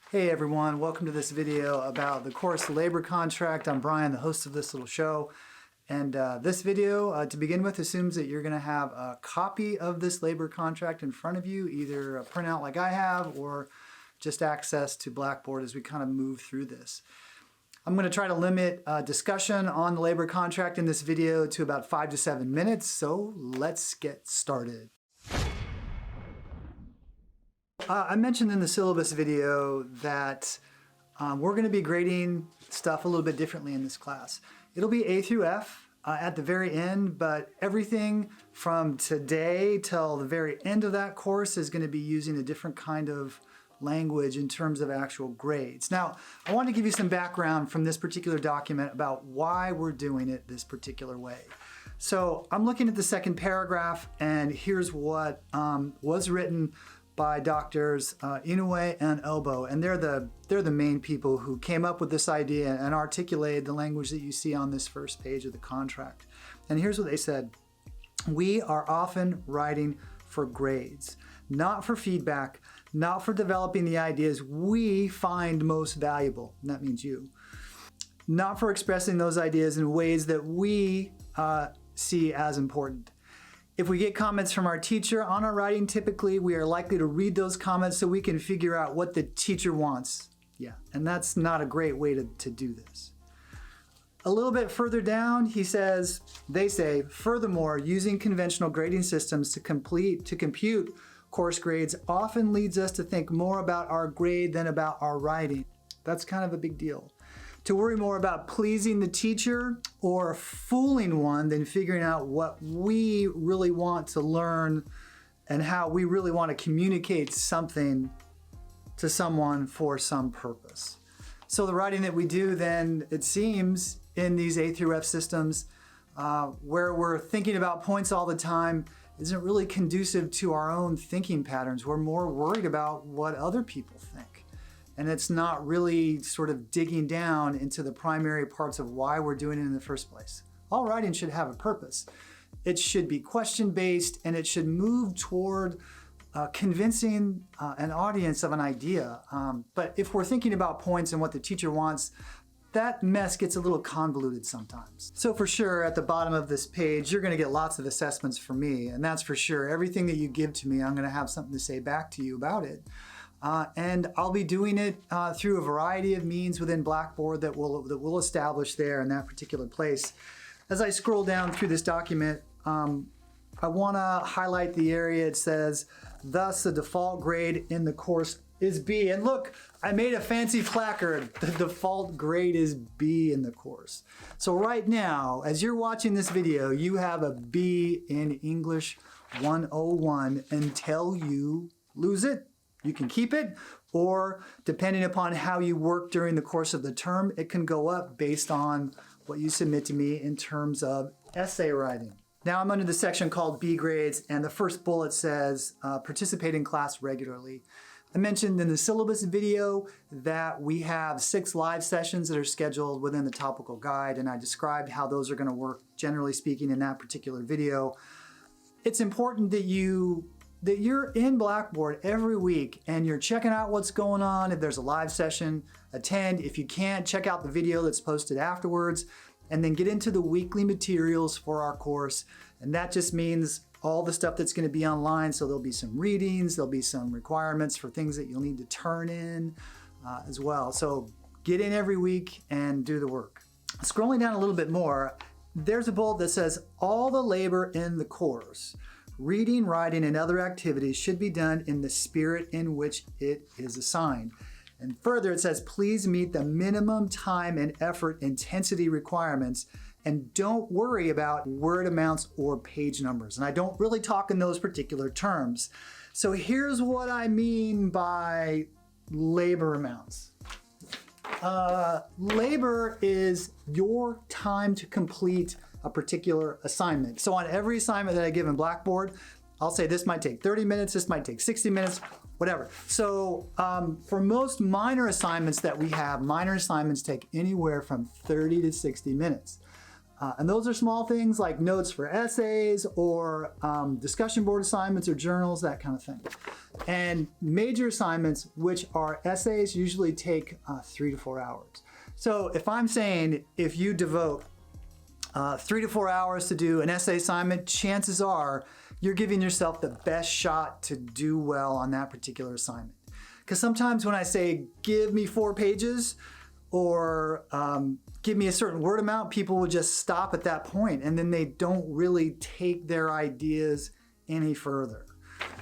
Hey everyone, welcome to this video about the course labor contract. I'm Brian, the host of this little show. And this video, to begin with, assumes that you're going to have a copy of this labor contract in front of you, either a printout like I have or just access to Blackboard as we kind of move through this. I'm going to try to limit discussion on the labor contract in this video to about 5 to 7 minutes, so let's get started. I mentioned in the syllabus video that we're going to be grading stuff a little bit differently in this class. It'll be A through F at the very end, but everything from today till the very end of that course is going to be using a different kind of language in terms of actual grades. Now, I want to give you some background from this particular document about why we're doing it this particular way. So I'm looking at the second paragraph, and here's what was written by doctors Inoue and Elbow, and they're the main people who came up with this idea and articulated the language that you see on this first page of the contract. And here's what they said: we are often writing for grades, not for feedback, not for developing the ideas we find most valuable, and that means you, not for expressing those ideas in ways that we see as important. If we get comments from our teacher on our writing, typically we are likely to read those comments so we can figure out what the teacher wants. Yeah, and that's not a great way to do this. A little bit further down, they say, furthermore, using conventional grading systems to compute course grades often leads us to think more about our grade than about our writing. That's kind of a big deal. To worry more about pleasing the teacher or fooling one than figuring out what we really want to learn and how we really want to communicate something to someone for some purpose. So the writing that we do then, it seems, in these A through F systems, where we're thinking about points all the time, isn't really conducive to our own thinking patterns. We're more worried about what other people think. And it's not really sort of digging down into the primary parts of why we're doing it in the first place. All writing should have a purpose. It should be question-based, and it should move toward convincing an audience of an idea. But if we're thinking about points and what the teacher wants, that mess gets a little convoluted sometimes. So for sure, at the bottom of this page, you're going to get lots of assessments from me, and that's for sure. Everything that you give to me, I'm going to have something to say back to you about it. And I'll be doing it through a variety of means within Blackboard that we'll establish there in that particular place. As I scroll down through this document, I want to highlight the area it says, thus the default grade in the course is B. And look, I made a fancy placard. The default grade is B in the course. So right now, as you're watching this video, you have a B in English 101 until you lose it. You can keep it, or depending upon how you work during the course of the term, it can go up based on what you submit to me in terms of essay writing. Now I'm under the section called B grades, and the first bullet says, participate in class regularly. I mentioned in the syllabus video that we have 6 live sessions that are scheduled within the topical guide, and I described how those are going to work, generally speaking, in that particular video. It's important that you're in Blackboard every week and you're checking out what's going on. If there's a live session, attend. If you can't, check out the video that's posted afterwards, and then get into the weekly materials for our course. And that just means all the stuff that's going to be online. So there'll be some readings, there'll be some requirements for things that you'll need to turn in as well. So get in every week and do the work. Scrolling down a little bit more, there's a bullet that says all the labor in the course, reading, writing, and other activities should be done in the spirit in which it is assigned. And further, it says, please meet the minimum time and effort intensity requirements, and don't worry about word amounts or page numbers. And I don't really talk in those particular terms. So here's what I mean by labor amounts. Labor is your time to complete a particular assignment. So on every assignment that I give in Blackboard, I'll say this might take 30 minutes, this might take 60 minutes, whatever. So for most minor assignments that we have, minor assignments take anywhere from 30 to 60 minutes. And those are small things like notes for essays or discussion board assignments or journals, that kind of thing. And major assignments, which are essays, usually take 3 to 4 hours. So if I'm saying if you devote 3 to 4 hours to do an essay assignment, chances are you're giving yourself the best shot to do well on that particular assignment. Because sometimes when I say, give me 4 pages or give me a certain word amount, people will just stop at that point and then they don't really take their ideas any further.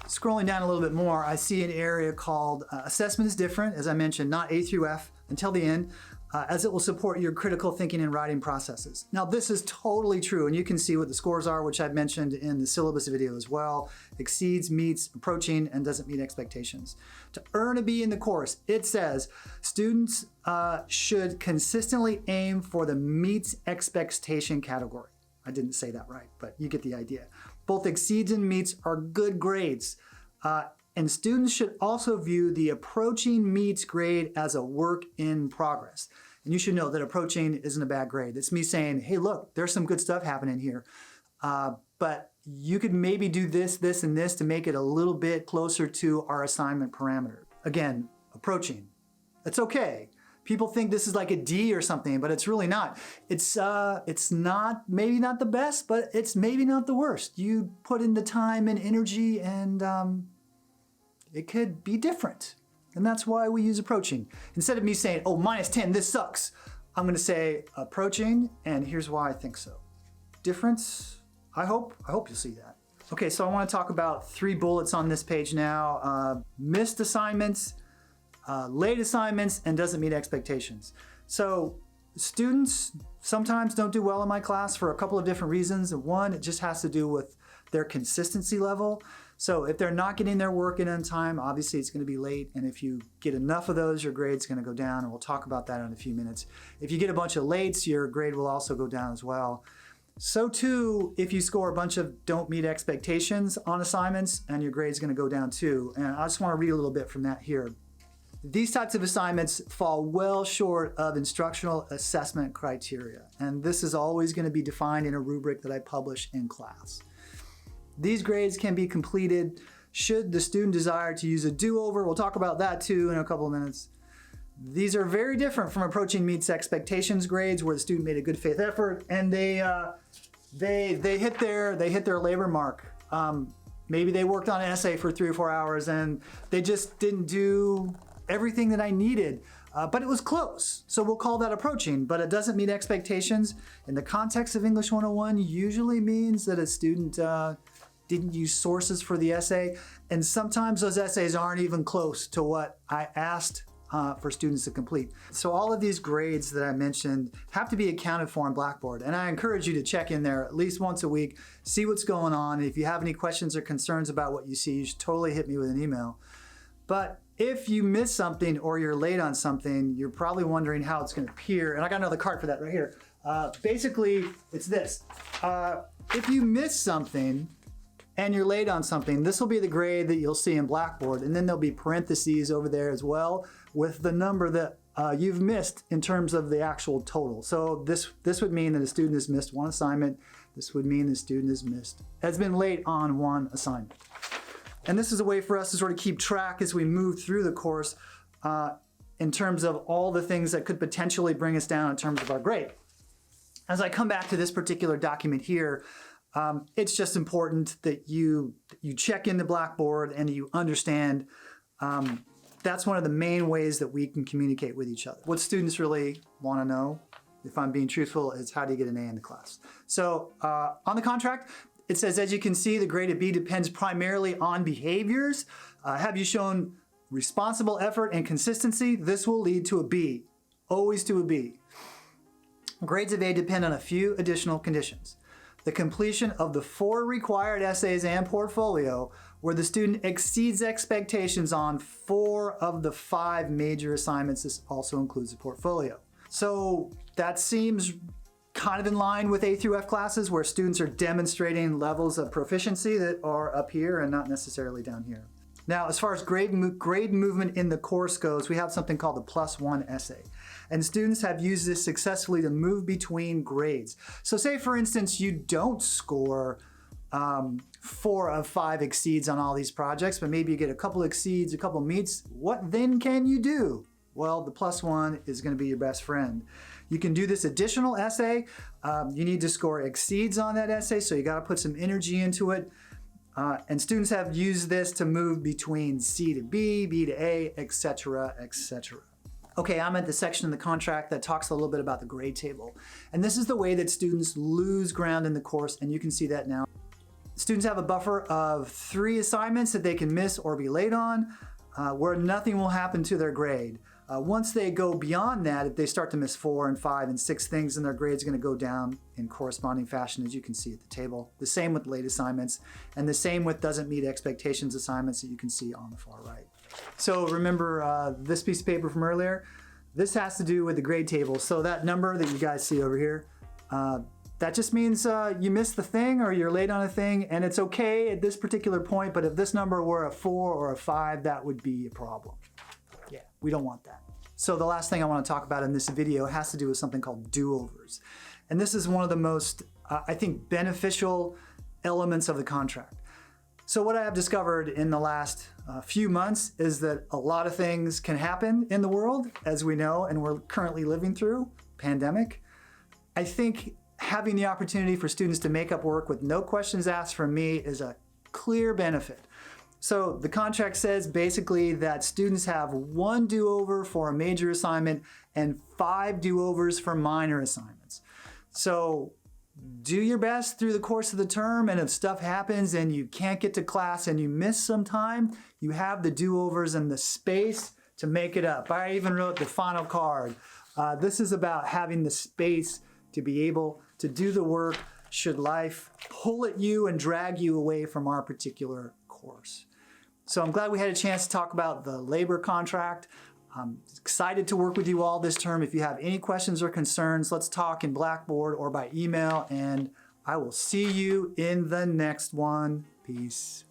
Scrolling down a little bit more, I see an area called assessment is different, as I mentioned, not A through F until the end, as it will support your critical thinking and writing processes. Now this is totally true, and you can see what the scores are, which I've mentioned in the syllabus video as well. Exceeds, meets, approaching, and doesn't meet expectations. To earn a B in the course, it says students should consistently aim for the meets expectation category. I didn't say that right, but you get the idea. Both exceeds and meets are good grades. And students should also view the approaching meets grade as a work in progress. And you should know that approaching isn't a bad grade. It's me saying, hey, look, there's some good stuff happening here. But you could maybe do this, this, and this to make it a little bit closer to our assignment parameter. Again, approaching. It's okay. People think this is like a D or something, but it's really not. It's not, maybe not the best, but it's maybe not the worst. You put in the time and energy and it could be different. And that's why we use approaching. Instead of me saying, oh, -10, this sucks, I'm gonna say approaching, and here's why I think so. Difference, I hope you'll see that. Okay, so I wanna talk about 3 bullets on this page now. Missed assignments, late assignments, and doesn't meet expectations. So students sometimes don't do well in my class for a couple of different reasons. One, it just has to do with their consistency level. So if they're not getting their work in on time, obviously it's going to be late. And if you get enough of those, your grade's going to go down. And we'll talk about that in a few minutes. If you get a bunch of lates, your grade will also go down as well. So too, if you score a bunch of don't meet expectations on assignments, and your grade's going to go down too. And I just want to read a little bit from that here. These types of assignments fall well short of instructional assessment criteria. And this is always going to be defined in a rubric that I publish in class. These grades can be completed should the student desire to use a do-over. We'll talk about that too in a couple of minutes. These are very different from approaching meets expectations grades where the student made a good faith effort and they hit their labor mark. Maybe they worked on an essay for 3 or 4 hours and they just didn't do everything that I needed, but it was close. So we'll call that approaching, but it doesn't meet expectations. In the context of English 101, usually means that a student didn't use sources for the essay, and sometimes those essays aren't even close to what I asked for students to complete. So all of these grades that I mentioned have to be accounted for on Blackboard, and I encourage you to check in there at least once a week, see what's going on. If you have any questions or concerns about what you see, you should totally hit me with an email. But if you miss something or you're late on something, you're probably wondering how it's going to appear, and I got another card for that right here. Basically, it's this. If you miss something and you're late on something, this will be the grade that you'll see in Blackboard, and then there'll be parentheses over there as well with the number that you've missed in terms of the actual total. So this would mean that a student has missed 1 assignment. This would mean the student has been late on 1 assignment. And this is a way for us to sort of keep track as we move through the course in terms of all the things that could potentially bring us down in terms of our grade. As I come back to this particular document here, it's just important that you check into Blackboard and you understand that's one of the main ways that we can communicate with each other. What students really want to know, if I'm being truthful, is how do you get an A in the class? So on the contract, it says, as you can see, the grade of B depends primarily on behaviors. Have you shown responsible effort and consistency? This will lead to a B, always to a B. Grades of A depend on a few additional conditions. The completion of the 4 required essays and portfolio where the student exceeds expectations on 4 of the 5 major assignments. This also includes the portfolio. So that seems kind of in line with A through F classes where students are demonstrating levels of proficiency that are up here and not necessarily down here. Now, as far as grade movement in the course goes, we have something called the +1 essay. And students have used this successfully to move between grades. So say, for instance, you don't score 4 of 5 exceeds on all these projects, but maybe you get a couple exceeds, a couple meets. What then can you do? Well, the +1 is going to be your best friend. You can do this additional essay. You need to score exceeds on that essay, so you got to put some energy into it. And students have used this to move between C to B, B to A, etc., etc. Okay, I'm at the section of the contract that talks a little bit about the grade table. And this is the way that students lose ground in the course, and you can see that now. Students have a buffer of 3 assignments that they can miss or be late on, where nothing will happen to their grade. Once they go beyond that, if they start to miss 4 and 5 and 6 things, then their grade's going to go down in corresponding fashion, as you can see at the table. The same with late assignments, and the same with doesn't meet expectations assignments that you can see on the far right. So remember this piece of paper from earlier? This has to do with the grade table. So that number that you guys see over here, that just means you missed the thing or you're late on a thing, and it's okay at this particular point, but if this number were a 4 or a 5, that would be a problem. Yeah, we don't want that. So the last thing I want to talk about in this video has to do with something called do-overs. And this is one of the most, I think, beneficial elements of the contract. So what I have discovered in the last few months is that a lot of things can happen in the world, as we know, and we're currently living through, pandemic. I think having the opportunity for students to make up work with no questions asked from me is a clear benefit. So the contract says basically that students have 1 do-over for a major assignment and 5 do-overs for minor assignments. So do your best through the course of the term, and if stuff happens and you can't get to class and you miss some time, you have the do-overs and the space to make it up. I even wrote the final card. This is about having the space to be able to do the work should life pull at you and drag you away from our particular course. So I'm glad we had a chance to talk about the labor contract. I'm excited to work with you all this term. If you have any questions or concerns, let's talk in Blackboard or by email, and I will see you in the next one. Peace.